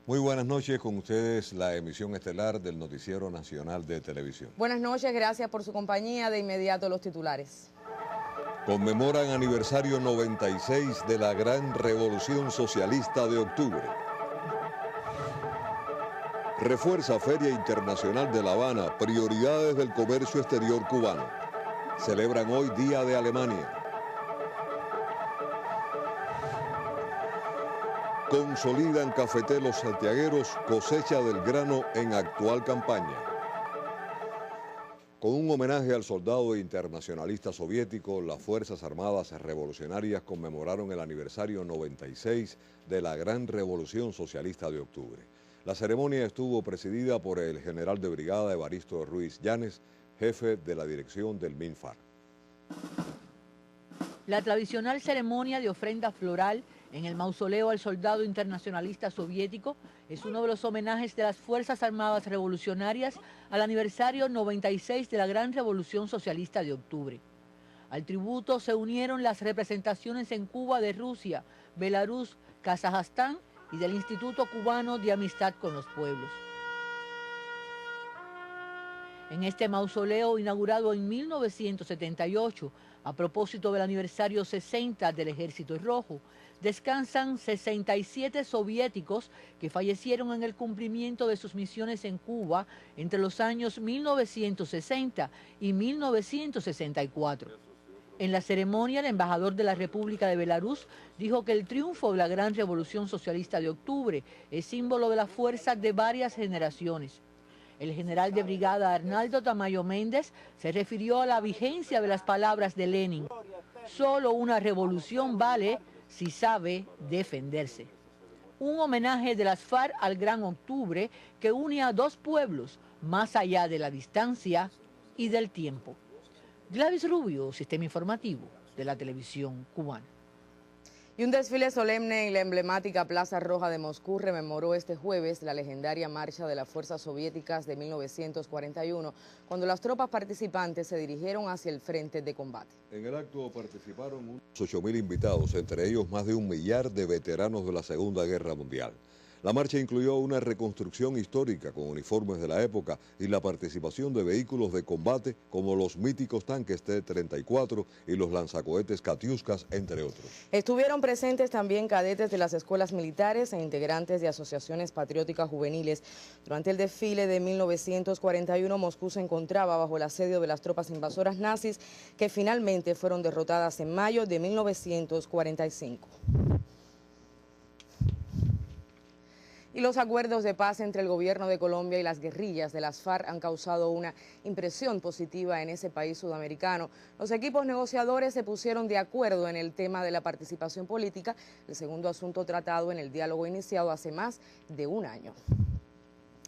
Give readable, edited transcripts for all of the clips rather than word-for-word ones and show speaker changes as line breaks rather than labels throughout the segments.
Muy buenas noches, con ustedes la emisión estelar del Noticiero Nacional de Televisión.
Buenas noches, gracias por su compañía. De inmediato los titulares.
Conmemoran aniversario 96 de la Gran Revolución Socialista de Octubre. Refuerza Feria Internacional de La Habana, prioridades del comercio exterior cubano. Celebran hoy Día de Alemania. Consolidan cafeteros santiagueros cosecha del grano en actual campaña. Con un homenaje al soldado internacionalista soviético, las Fuerzas Armadas Revolucionarias conmemoraron el aniversario 96 de la Gran Revolución Socialista de Octubre. La ceremonia estuvo presidida por el general de brigada Evaristo Ruiz Llanes, jefe de la dirección del MINFAR.
La tradicional ceremonia de ofrenda floral en el mausoleo al soldado internacionalista soviético es uno de los homenajes de las Fuerzas Armadas Revolucionarias al aniversario 96 de la Gran Revolución Socialista de Octubre. Al tributo se unieron las representaciones en Cuba de Rusia, Belarus, Kazajstán y del Instituto Cubano de Amistad con los Pueblos. En este mausoleo, inaugurado en 1978, a propósito del aniversario 60 del Ejército Rojo, descansan 67 soviéticos que fallecieron en el cumplimiento de sus misiones en Cuba entre los años 1960 y 1964. En la ceremonia, el embajador de la República de Belarus dijo que el triunfo de la Gran Revolución Socialista de Octubre es símbolo de la fuerza de varias generaciones. El general de brigada Arnaldo Tamayo Méndez se refirió a la vigencia de las palabras de Lenin. Solo una revolución vale si sabe defenderse. Un homenaje de las FARC al Gran Octubre que une a dos pueblos más allá de la distancia y del tiempo. Gladys Rubio, Sistema Informativo de la Televisión Cubana.
Y un desfile solemne en la emblemática Plaza Roja de Moscú rememoró este jueves la legendaria marcha de las fuerzas soviéticas de 1941, cuando las tropas participantes se dirigieron hacia el frente de combate.
En el acto participaron unos 8.000 invitados, entre ellos más de 1 millar de veteranos de la Segunda Guerra Mundial. La marcha incluyó una reconstrucción histórica con uniformes de la época y la participación de vehículos de combate como los míticos tanques T-34 y los lanzacohetes Katiuskas, entre otros.
Estuvieron presentes también cadetes de las escuelas militares e integrantes de asociaciones patrióticas juveniles. Durante el desfile de 1941, Moscú se encontraba bajo el asedio de las tropas invasoras nazis que finalmente fueron derrotadas en mayo de 1945. Y los acuerdos de paz entre el gobierno de Colombia y las guerrillas de las FARC han causado una impresión positiva en ese país sudamericano. Los equipos negociadores se pusieron de acuerdo en el tema de la participación política, el segundo asunto tratado en el diálogo iniciado hace más de un año.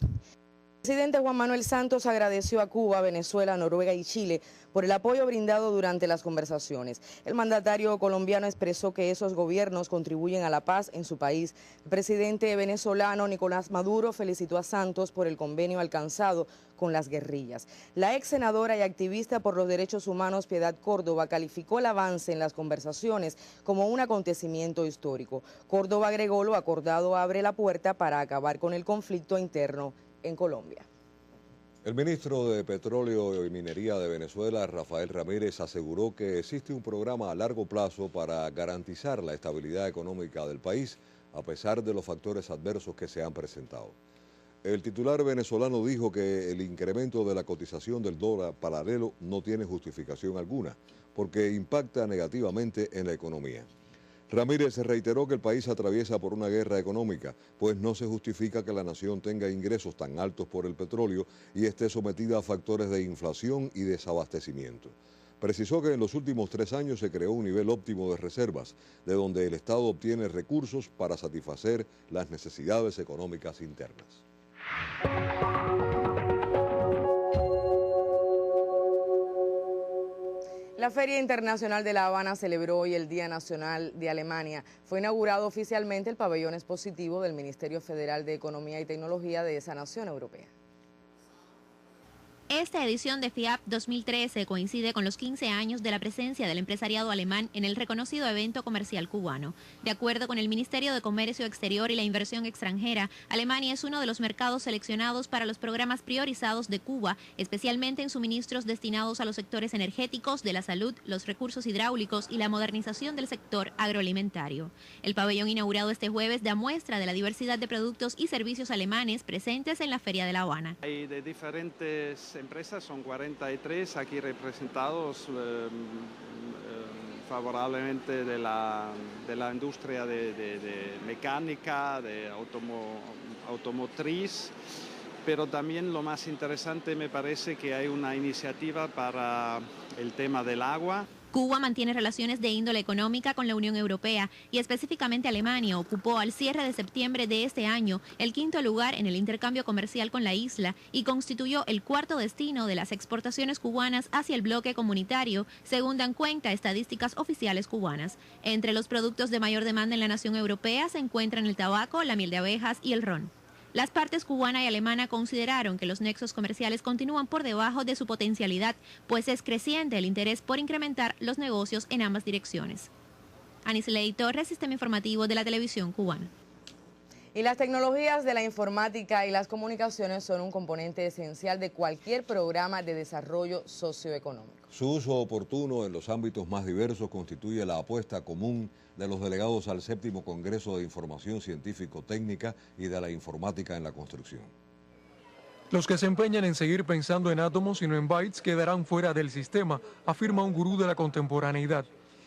El presidente Juan Manuel Santos agradeció a Cuba, Venezuela, Noruega y Chile por el apoyo brindado durante las conversaciones. El mandatario colombiano expresó que esos gobiernos contribuyen a la paz en su país. El presidente venezolano Nicolás Maduro felicitó a Santos por el convenio alcanzado con las guerrillas. La ex senadora y activista por los derechos humanos Piedad Córdoba calificó el avance en las conversaciones como un acontecimiento histórico. Córdoba agregó: lo acordado abre la puerta para acabar con el conflicto interno en Colombia.
El ministro de Petróleo y Minería de Venezuela, Rafael Ramírez, aseguró que existe un programa a largo plazo para garantizar la estabilidad económica del país, a pesar de los factores adversos que se han presentado. El titular venezolano dijo que el incremento de la cotización del dólar paralelo no tiene justificación alguna, porque impacta negativamente en la economía. Ramírez reiteró que el país atraviesa por una guerra económica, pues no se justifica que la nación tenga ingresos tan altos por el petróleo y esté sometida a factores de inflación y desabastecimiento. Precisó que en los últimos 3 años se creó un nivel óptimo de reservas, de donde el Estado obtiene recursos para satisfacer las necesidades económicas internas.
La Feria Internacional de La Habana celebró hoy el Día Nacional de Alemania. Fue inaugurado oficialmente el pabellón expositivo del Ministerio Federal de Economía y Tecnología de esa nación europea.
Esta edición de FIAP 2013 coincide con los 15 años de la presencia del empresariado alemán en el reconocido evento comercial cubano. De acuerdo con el Ministerio de Comercio Exterior y la Inversión Extranjera, Alemania es uno de los mercados seleccionados para los programas priorizados de Cuba, especialmente en suministros destinados a los sectores energéticos, de la salud, los recursos hidráulicos y la modernización del sector agroalimentario. El pabellón inaugurado este jueves da muestra de la diversidad de productos y servicios alemanes presentes en la Feria de La Habana.
Hay de diferentes empresas, son 43 aquí representados favorablemente de la industria de mecánica, de automotriz, pero también lo más interesante me parece que hay una iniciativa para el tema del agua.
Cuba mantiene relaciones de índole económica con la Unión Europea y específicamente Alemania ocupó al cierre de septiembre de este año el 5º lugar en el intercambio comercial con la isla y constituyó el 4º destino de las exportaciones cubanas hacia el bloque comunitario, según dan cuenta estadísticas oficiales cubanas. Entre los productos de mayor demanda en la nación europea se encuentran el tabaco, la miel de abejas y el ron. Las partes cubana y alemana consideraron que los nexos comerciales continúan por debajo de su potencialidad, pues es creciente el interés por incrementar los negocios en ambas direcciones. Anisley Torres, Sistema Informativo de la Televisión Cubana.
Y las tecnologías de la informática y las comunicaciones son un componente esencial de cualquier programa de desarrollo socioeconómico.
Su uso oportuno en los ámbitos más diversos constituye la apuesta común de los delegados al 7º Congreso de Información Científico-Técnica y de la Informática en la Construcción.
Los que se empeñan en seguir pensando en átomos y no en bytes quedarán fuera del sistema, afirma un gurú de la contemporaneidad.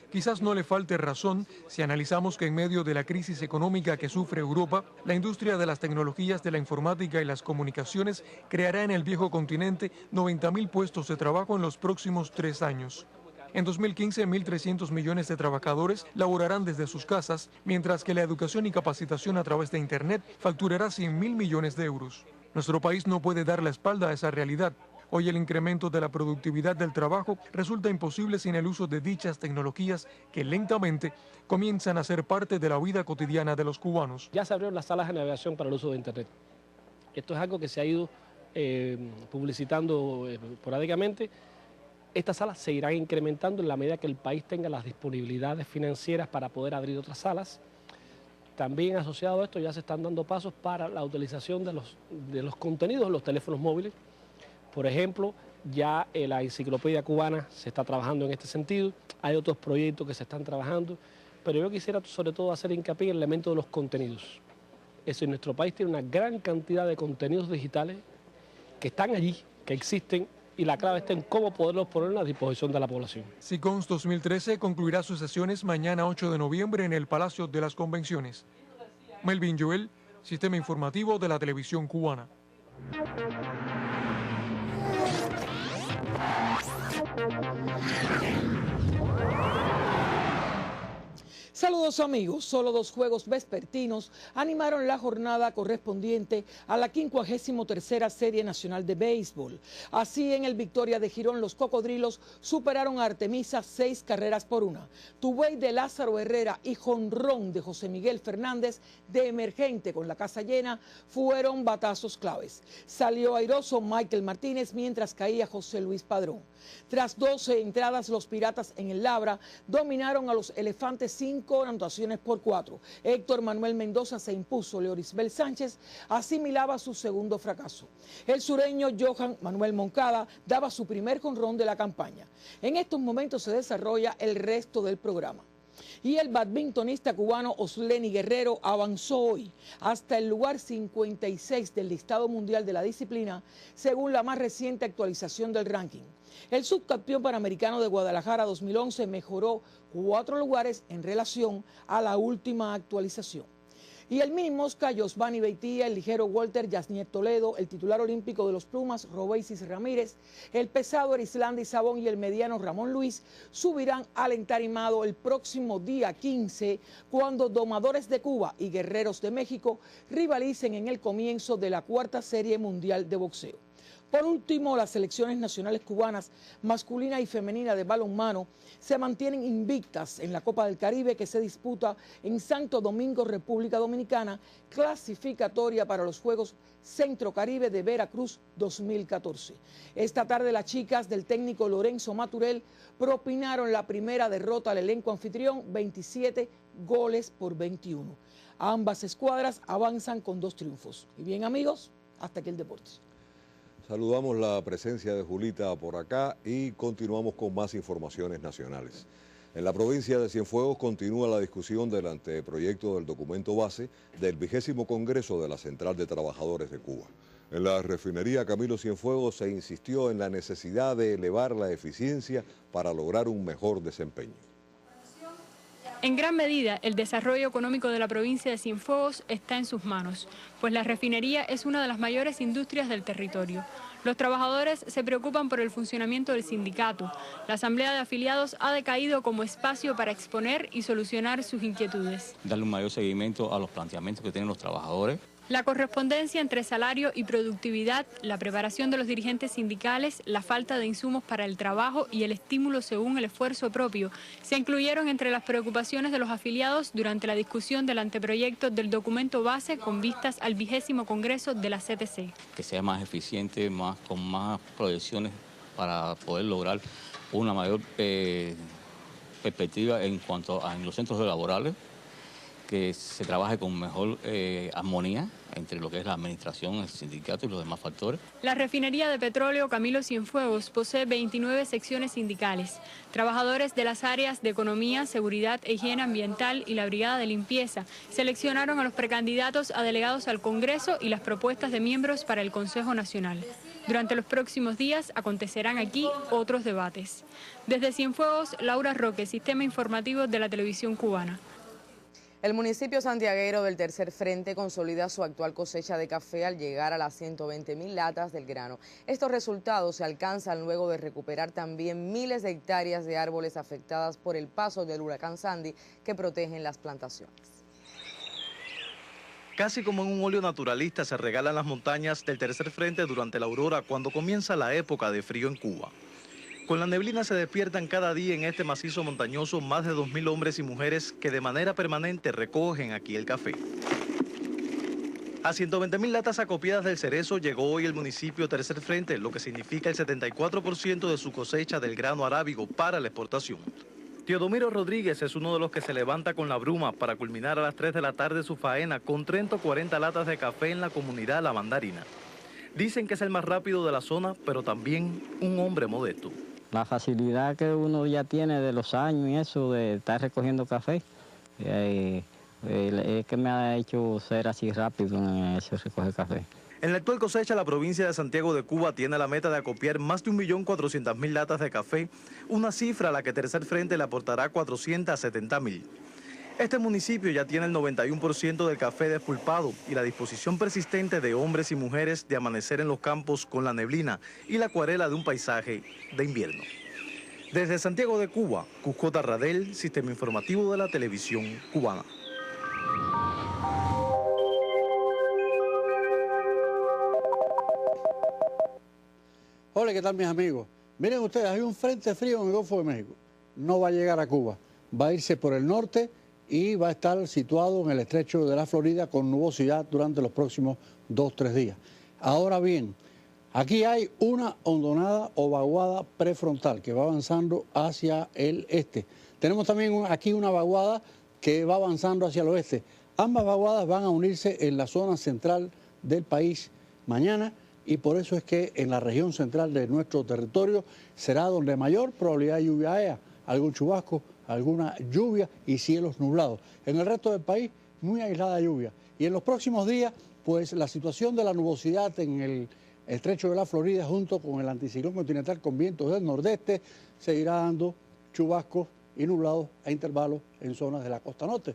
Quizás no le falte razón si analizamos que en medio de la crisis económica que sufre Europa, la industria de las tecnologías de la informática y las comunicaciones creará en el viejo continente 90.000 puestos de trabajo en los próximos 3 años. En 2015, 1.300 millones de trabajadores laborarán desde sus casas, mientras que la educación y capacitación a través de Internet facturará 100.000 millones de euros. Nuestro país no puede dar la espalda a esa realidad. Hoy el incremento de la productividad del trabajo resulta imposible sin el uso de dichas tecnologías que lentamente comienzan a ser parte de la vida cotidiana de los cubanos.
Ya se abrieron las salas de navegación para el uso de Internet. Esto es algo que se ha ido publicitando esporádicamente. Estas salas se irán incrementando en la medida que el país tenga las disponibilidades financieras para poder abrir otras salas. También asociado a esto ya se están dando pasos para la utilización de los contenidos en los teléfonos móviles. Por ejemplo, ya la enciclopedia cubana se está trabajando en este sentido, hay otros proyectos que se están trabajando, pero yo quisiera sobre todo hacer hincapié en el elemento de los contenidos. Es decir, nuestro país tiene una gran cantidad de contenidos digitales que están allí, que existen, y la clave está en cómo poderlos poner a disposición de la población.
SICONS 2013 concluirá sus sesiones mañana 8 de noviembre en el Palacio de las Convenciones. Melvin Joel, Sistema Informativo de la Televisión Cubana.
Saludos amigos, solo 2 juegos vespertinos animaron la jornada correspondiente a la 53ª Serie Nacional de Béisbol. Así, en el Victoria de Girón, los Cocodrilos superaron a Artemisa 6 carreras por 1. Tubuey de Lázaro Herrera y jonrón de José Miguel Fernández, de emergente con la casa llena, fueron batazos claves. Salió airoso Michael Martínez mientras caía José Luis Padrón. Tras 12 entradas, los Piratas en el Labra dominaron a los Elefantes 5 anotaciones por 4. Héctor Manuel Mendoza se impuso, Leorisbel Sánchez asimilaba su segundo fracaso. El sureño Johan Manuel Moncada daba su primer jonrón de la campaña. En estos momentos se desarrolla el resto del programa. Y el badmintonista cubano Osleni Guerrero avanzó hoy hasta el lugar 56 del listado mundial de la disciplina, según la más reciente actualización del ranking. El subcampeón panamericano de Guadalajara 2011 mejoró 4 lugares en relación a la última actualización. Y el mini mosca Yosvani Beitía, el ligero Walter Yasnier Toledo, el titular olímpico de los Plumas Robeisis Ramírez, el pesado Erislandi Sabón y el mediano Ramón Luis subirán al entarimado el próximo día 15, cuando Domadores de Cuba y Guerreros de México rivalicen en el comienzo de la 4ª Serie Mundial de Boxeo. Por último, las selecciones nacionales cubanas masculina y femenina de balonmano se mantienen invictas en la Copa del Caribe que se disputa en Santo Domingo, República Dominicana, clasificatoria para los Juegos Centro Caribe de Veracruz 2014. Esta tarde las chicas del técnico Lorenzo Maturel propinaron la primera derrota al elenco anfitrión, 27-21. Ambas escuadras avanzan con 2 triunfos. Y bien, amigos, hasta aquí el deporte.
Saludamos la presencia de Julita por acá y continuamos con más informaciones nacionales. En la provincia de Cienfuegos continúa la discusión del anteproyecto del documento base del 20º Congreso de la Central de Trabajadores de Cuba. En la refinería Camilo Cienfuegos se insistió en la necesidad de elevar la eficiencia para lograr un mejor desempeño.
En gran medida, el desarrollo económico de la provincia de Cienfuegos está en sus manos, pues la refinería es una de las mayores industrias del territorio. Los trabajadores se preocupan por el funcionamiento del sindicato. La asamblea de afiliados ha decaído como espacio para exponer y solucionar sus inquietudes.
Darle un mayor seguimiento a los planteamientos que tienen los trabajadores.
La correspondencia entre salario y productividad, la preparación de los dirigentes sindicales, la falta de insumos para el trabajo y el estímulo según el esfuerzo propio se incluyeron entre las preocupaciones de los afiliados durante la discusión del anteproyecto del documento base con vistas al 20º Congreso de la CTC.
Que sea más eficiente, con más proyecciones para poder lograr una mayor perspectiva en cuanto a los centros laborales, que se trabaje con mejor armonía entre lo que es la administración, el sindicato y los demás factores.
La refinería de petróleo Camilo Cienfuegos posee 29 secciones sindicales. Trabajadores de las áreas de economía, seguridad e higiene ambiental y la brigada de limpieza seleccionaron a los precandidatos a delegados al Congreso y las propuestas de miembros para el Consejo Nacional. Durante los próximos días acontecerán aquí otros debates. Desde Cienfuegos, Laura Roque, Sistema Informativo de la Televisión Cubana.
El municipio santiaguero del Tercer Frente consolida su actual cosecha de café al llegar a las 120.000 latas del grano. Estos resultados se alcanzan luego de recuperar también miles de hectáreas de árboles afectadas por el paso del huracán Sandy que protegen las plantaciones.
Casi como en un óleo naturalista se regalan las montañas del Tercer Frente durante la aurora cuando comienza la época de frío en Cuba. Con la neblina se despiertan cada día en este macizo montañoso más de 2.000 hombres y mujeres que de manera permanente recogen aquí el café. A 120.000 latas acopiadas del cerezo llegó hoy el municipio Tercer Frente, lo que significa el 74% de su cosecha del grano arábigo para la exportación. Teodomiro Rodríguez es uno de los que se levanta con la bruma para culminar a las 3 de la tarde su faena con 30 o 40 latas de café en la comunidad La Mandarina. Dicen que es el más rápido de la zona, pero también un hombre modesto.
La facilidad que uno ya tiene de los años y eso de estar recogiendo café, es que me ha hecho ser así rápido en ese recoger café.
En la actual cosecha, la provincia de Santiago de Cuba tiene la meta de acopiar más de 1.400.000 latas de café, una cifra a la que Tercer Frente le aportará 470.000. Este municipio ya tiene el 91% del café despulpado y la disposición persistente de hombres y mujeres de amanecer en los campos con la neblina y la acuarela de un paisaje de invierno. Desde Santiago de Cuba, Cusco Tarradel, Sistema Informativo de la Televisión Cubana.
Hola, ¿qué tal mis amigos? Miren ustedes, hay un frente frío en el Golfo de México. No va a llegar a Cuba, va a irse por el norte y va a estar situado en el estrecho de la Florida con nubosidad durante los próximos 2-3 días. Ahora bien, aquí hay una hondonada o vaguada prefrontal que va avanzando hacia el este. Tenemos también aquí una vaguada que va avanzando hacia el oeste. Ambas vaguadas van a unirse en la zona central del país mañana y por eso es que en la región central de nuestro territorio será donde mayor probabilidad de lluvia haya, algún chubasco, alguna lluvia y cielos nublados. En el resto del país, muy aislada lluvia. Y en los próximos días, pues la situación de la nubosidad en el estrecho de la Florida junto con el anticiclón continental con vientos del nordeste seguirá dando chubascos y nublados a intervalos en zonas de la costa norte.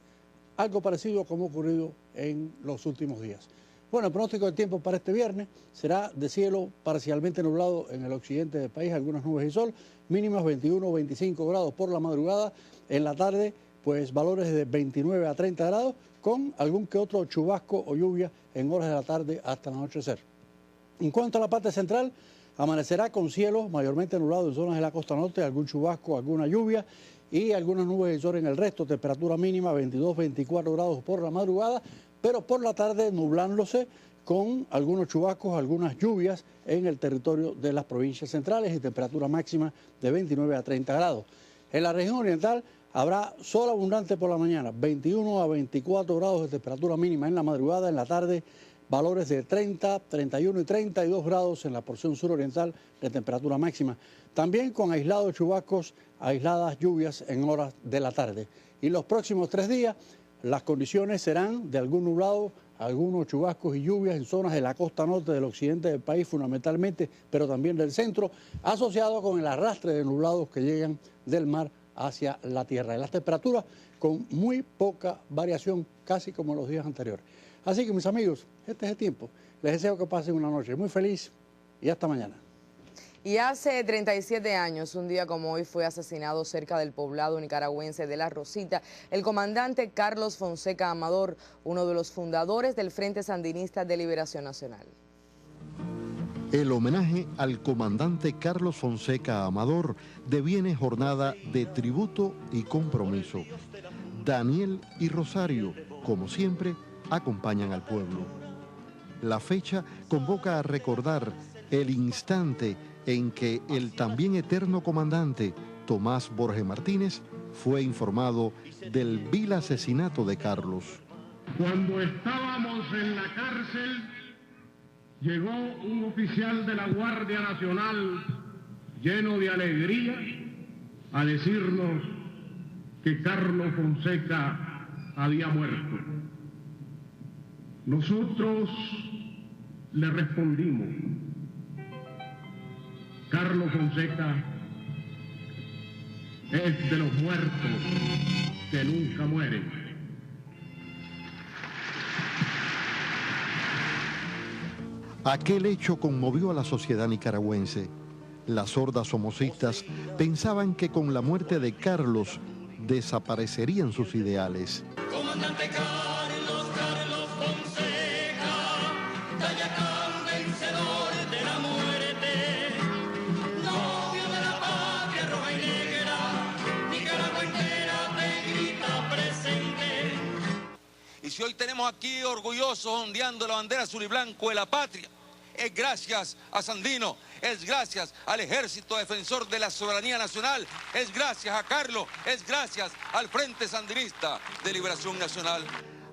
Algo parecido como ha ocurrido en los últimos días. Bueno, el pronóstico del tiempo para este viernes será de cielo parcialmente nublado en el occidente del país, algunas nubes y sol, mínimas 21 o 25 grados por la madrugada. En la tarde, pues valores de 29 a 30 grados, con algún que otro chubasco o lluvia en horas de la tarde hasta el anochecer. En cuanto a la parte central, amanecerá con cielos mayormente nublados en zonas de la costa norte, algún chubasco, alguna lluvia y algunas nubes de sol en el resto. Temperatura mínima 22-24 grados por la madrugada, pero por la tarde nublándose con algunos chubascos, algunas lluvias en el territorio de las provincias centrales y temperatura máxima de 29 a 30 grados. En la región oriental habrá sol abundante por la mañana, 21 a 24 grados de temperatura mínima en la madrugada, en la tarde valores de 30, 31 y 32 grados en la porción suroriental de temperatura máxima. También con aislados chubascos, aisladas lluvias en horas de la tarde. Y los próximos 3 días las condiciones serán de algún nublado, algunos chubascos y lluvias en zonas de la costa norte del occidente del país fundamentalmente, pero también del centro, asociado con el arrastre de nublados que llegan del mar hacia la tierra. Y las temperaturas con muy poca variación, casi como los días anteriores. Así que, mis amigos, este es el tiempo. Les deseo que pasen una noche muy feliz y hasta mañana.
Y hace 37 años, un día como hoy, fue asesinado cerca del poblado nicaragüense de La Rosita el comandante Carlos Fonseca Amador, uno de los fundadores del Frente Sandinista de Liberación Nacional.
El homenaje al comandante Carlos Fonseca Amador deviene jornada de tributo y compromiso. Daniel y Rosario, como siempre, acompañan al pueblo. La fecha convoca a recordar el instante en que el también eterno comandante Tomás Borges Martínez fue informado del vil asesinato de Carlos.
Cuando estábamos en la cárcel, llegó un oficial de la Guardia Nacional lleno de alegría a decirnos que Carlos Fonseca había muerto. Nosotros le respondimos: Carlos Fonseca es de los muertos que nunca mueren.
Aquel hecho conmovió a la sociedad nicaragüense. Las hordas somocistas pensaban que con la muerte de Carlos desaparecerían sus ideales.
Comandante Carlos Fonseca, Dayacán vencedor de la muerte, novio de la patria roja y negra, Nicaragua entera te grita presente.
Y si hoy tenemos aquí orgullosos ondeando la bandera azul y blanco de la patria, es gracias a Sandino, es gracias al Ejército Defensor de la Soberanía Nacional, es gracias a Carlos, es gracias al Frente Sandinista de Liberación Nacional.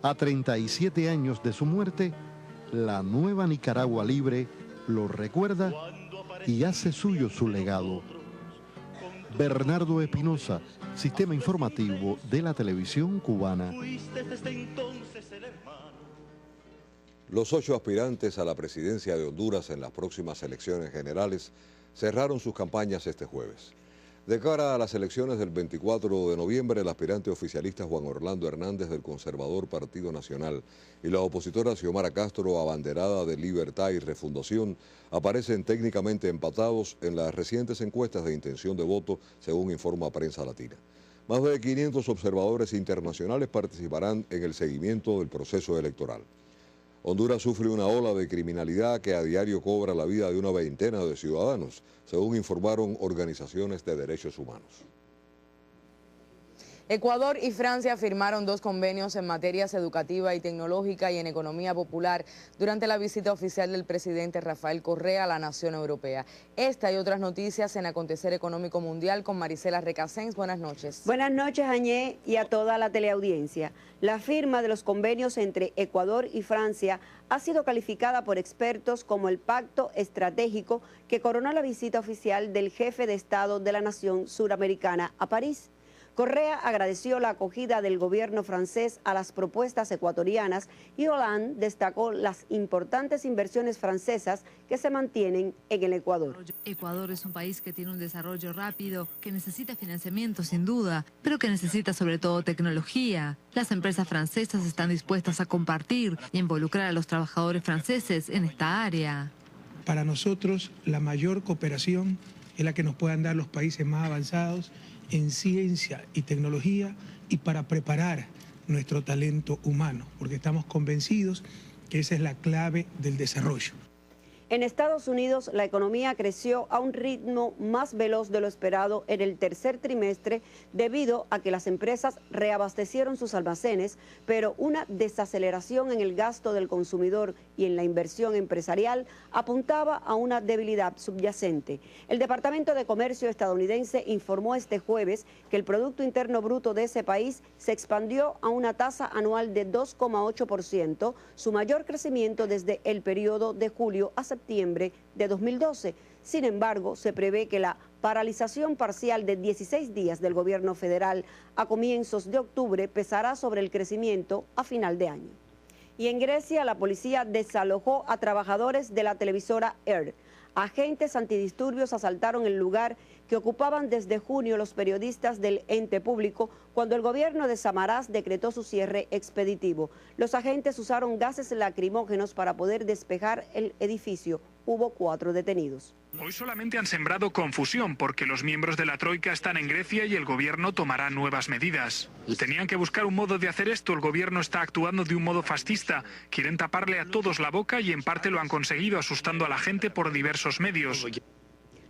A 37 años de su muerte, la nueva Nicaragua libre lo recuerda y hace suyo su legado. Bernardo Espinosa, Sistema Informativo de la Televisión Cubana.
Los 8 aspirantes a la presidencia de Honduras en las próximas elecciones generales cerraron sus campañas este jueves. De cara a las elecciones del 24 de noviembre, el aspirante oficialista Juan Orlando Hernández del Conservador Partido Nacional y la opositora Xiomara Castro, abanderada de Libertad y Refundación, aparecen técnicamente empatados en las recientes encuestas de intención de voto, según informa Prensa Latina. Más de 500 observadores internacionales participarán en el seguimiento del proceso electoral. Honduras sufre una ola de criminalidad que a diario cobra la vida de una veintena de ciudadanos, según informaron organizaciones de derechos humanos.
Ecuador y Francia firmaron 2 convenios en materias educativa y tecnológica y en economía popular durante la visita oficial del presidente Rafael Correa a la nación europea. Esta y otras noticias en Acontecer Económico Mundial con Marisela Recasens. Buenas noches.
Buenas noches, Añé, y a toda la teleaudiencia. La firma de los convenios entre Ecuador y Francia ha sido calificada por expertos como el pacto estratégico que coronó la visita oficial del jefe de Estado de la nación suramericana a París. Correa agradeció la acogida del gobierno francés a las propuestas ecuatorianas y Hollande destacó las importantes inversiones francesas que se mantienen en el Ecuador.
Ecuador es un país que tiene un desarrollo rápido, que necesita financiamiento sin duda, pero que necesita sobre todo tecnología. Las empresas francesas están dispuestas a compartir y involucrar a los trabajadores franceses en esta área.
Para nosotros, la mayor cooperación es la que nos puedan dar los países más avanzados en ciencia y tecnología y para preparar nuestro talento humano, porque estamos convencidos que esa es la clave del desarrollo.
En Estados Unidos, la economía creció a un ritmo más veloz de lo esperado en el tercer trimestre debido a que las empresas reabastecieron sus almacenes, pero una desaceleración en el gasto del consumidor y en la inversión empresarial apuntaba a una debilidad subyacente. El Departamento de Comercio estadounidense informó este jueves que el Producto Interno Bruto de ese país se expandió a una tasa anual de 2,8%, su mayor crecimiento desde el periodo de julio a septiembre de 2012. Sin embargo, se prevé que la paralización parcial de 16 días del gobierno federal a comienzos de octubre pesará sobre el crecimiento a final de año. Y en Grecia, la policía desalojó a trabajadores de la televisora ERT. Agentes antidisturbios asaltaron el lugar que ocupaban desde junio los periodistas del ente público cuando el gobierno de Samaras decretó su cierre expeditivo. Los agentes usaron gases lacrimógenos para poder despejar el edificio. Hubo 4 detenidos.
Hoy solamente han sembrado confusión porque los miembros de la Troika están en Grecia y el gobierno tomará nuevas medidas. Tenían que buscar un modo de hacer esto, el gobierno está actuando de un modo fascista. Quieren taparle a todos la boca y en parte lo han conseguido asustando a la gente por diversos medios.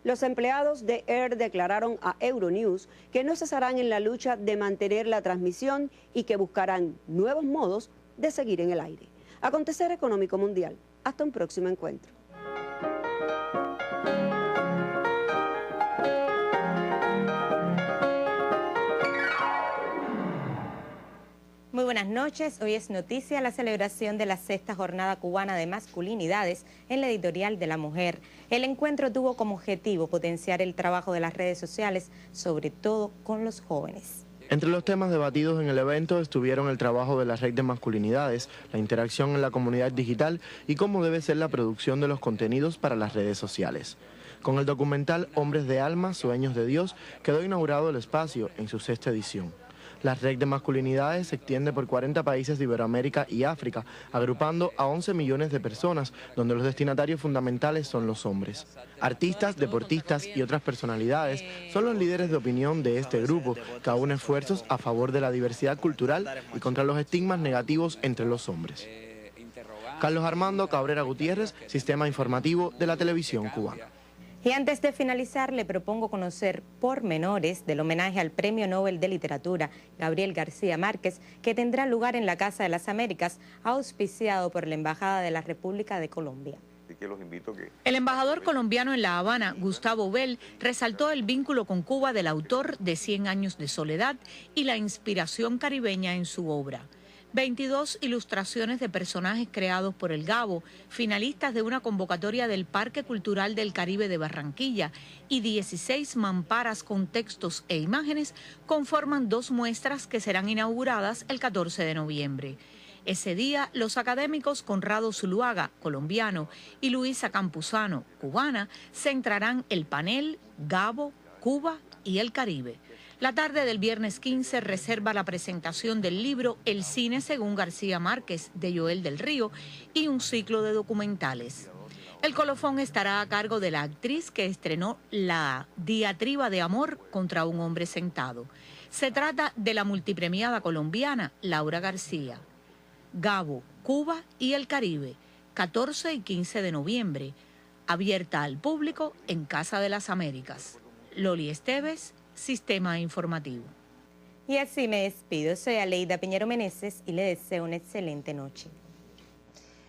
Los empleados de ERT declararon a Euronews que no cesarán en la lucha de mantener la transmisión y que buscarán nuevos modos de seguir en el aire. Acontecer económico mundial. Hasta un próximo encuentro.
Muy buenas noches. Hoy es noticia la celebración de la 6ª Jornada Cubana de Masculinidades en la editorial de La Mujer. El encuentro tuvo como objetivo potenciar el trabajo de las redes sociales, sobre todo con los jóvenes.
Entre los temas debatidos en el evento estuvieron el trabajo de la red de masculinidades, la interacción en la comunidad digital y cómo debe ser la producción de los contenidos para las redes sociales. Con el documental Hombres de Alma, Sueños de Dios, quedó inaugurado el espacio en su 6ª edición. La red de masculinidades se extiende por 40 países de Iberoamérica y África, agrupando a 11 millones de personas, donde los destinatarios fundamentales son los hombres. Artistas, deportistas y otras personalidades son los líderes de opinión de este grupo, que aúna esfuerzos a favor de la diversidad cultural y contra los estigmas negativos entre los hombres. Carlos Armando Cabrera Gutiérrez, Sistema Informativo de la Televisión Cubana.
Y antes de finalizar, le propongo conocer pormenores del homenaje al Premio Nobel de Literatura Gabriel García Márquez, que tendrá lugar en la Casa de las Américas, auspiciado por la Embajada de la República de Colombia. El embajador colombiano en La Habana, Gustavo Bell, resaltó el vínculo con Cuba del autor de 100 años de soledad y la inspiración caribeña en su obra. 22 ilustraciones de personajes creados por el Gabo, finalistas de una convocatoria del Parque Cultural del Caribe de Barranquilla, y 16 mamparas con textos e imágenes conforman 2 muestras que serán inauguradas el 14 de noviembre. Ese día, los académicos Conrado Zuluaga, colombiano, y Luisa Campuzano, cubana, centrarán el panel Gabo, Cuba y el Caribe. La tarde del viernes 15 reserva la presentación del libro El cine según García Márquez, de Joel del Río, y un ciclo de documentales. El colofón estará a cargo de la actriz que estrenó La diatriba de amor contra un hombre sentado. Se trata de la multipremiada colombiana Laura García. Gabo, Cuba y el Caribe, 14 y 15 de noviembre. Abierta al público en Casa de las Américas. Loli Esteves, Sistema Informativo. Y así me despido. Soy Aleida Piñero Meneses y le deseo una excelente noche.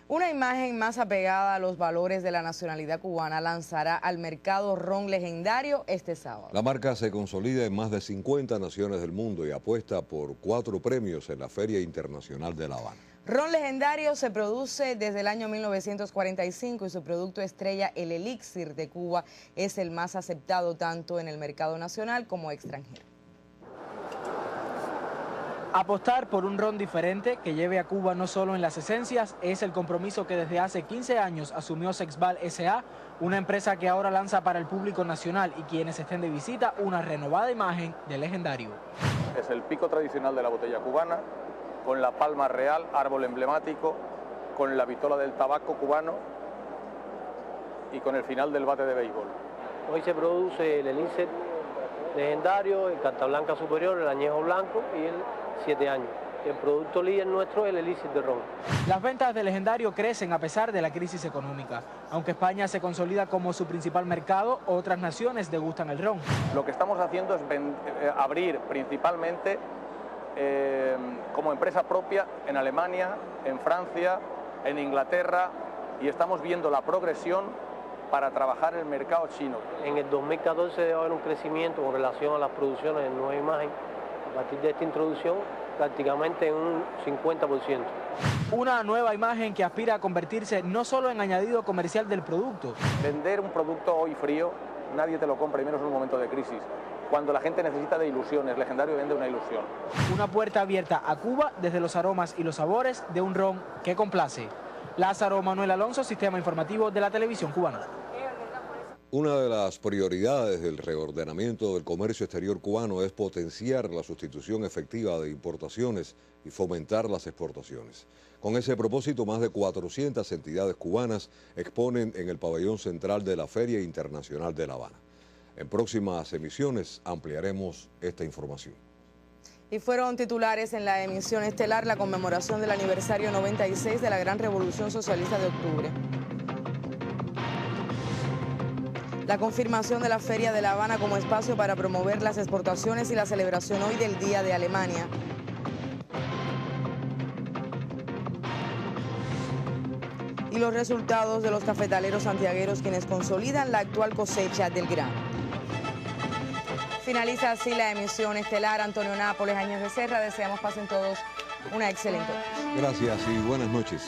Una imagen más apegada a los valores de la nacionalidad cubana lanzará al mercado ron legendario este sábado.
La marca se consolida en más de 50 naciones del mundo y apuesta por 4 premios en la Feria Internacional de La Habana.
Ron legendario se produce desde el año 1945 y su producto estrella, el Elixir de Cuba, es el más aceptado tanto en el mercado nacional como extranjero.
Apostar por un ron diferente que lleve a Cuba no solo en las esencias es el compromiso que desde hace 15 años asumió Sexval S.A., una empresa que ahora lanza para el público nacional y quienes estén de visita una renovada imagen de legendario.
Es el pico tradicional de la botella cubana, con la palma real, árbol emblemático, con la vitola del tabaco cubano y con el final del bate de béisbol.
Hoy se produce el Elixir legendario, el Carta Blanca superior, el añejo blanco y el 7 años. El producto líder nuestro es el elixir de ron.
Las ventas del legendario crecen a pesar de la crisis económica. Aunque España se consolida como su principal mercado, otras naciones degustan el ron.
Lo que estamos haciendo es abrir principalmente como empresa propia en Alemania, en Francia, en Inglaterra, y estamos viendo la progresión para trabajar en el mercado chino.
En el 2014 debe haber un crecimiento con relación a las producciones de nueva imagen. A partir de esta introducción, prácticamente en un 50%.
Una nueva imagen que aspira a convertirse no solo en añadido comercial del producto.
Vender un producto hoy frío, nadie te lo compra, y menos en un momento de crisis. Cuando la gente necesita de ilusiones, Legendario vende una ilusión.
Una puerta abierta a Cuba desde los aromas y los sabores de un ron que complace. Lázaro Manuel Alonso, Sistema Informativo de la Televisión Cubana.
Una de las prioridades del reordenamiento del comercio exterior cubano es potenciar la sustitución efectiva de importaciones y fomentar las exportaciones. Con ese propósito, más de 400 entidades cubanas exponen en el pabellón central de la Feria Internacional de La Habana. En próximas emisiones ampliaremos esta información.
Y fueron titulares en la emisión estelar la conmemoración del aniversario 96 de la Gran Revolución Socialista de Octubre. La confirmación de la Feria de La Habana como espacio para promover las exportaciones y la celebración hoy del Día de Alemania. Y los resultados de los cafetaleros santiagueros, quienes consolidan la actual cosecha del grano. Finaliza así la emisión estelar. Antonio Nápoles, Áñez Becerra, deseamos pasen todos una excelente noche.
Gracias y buenas noches.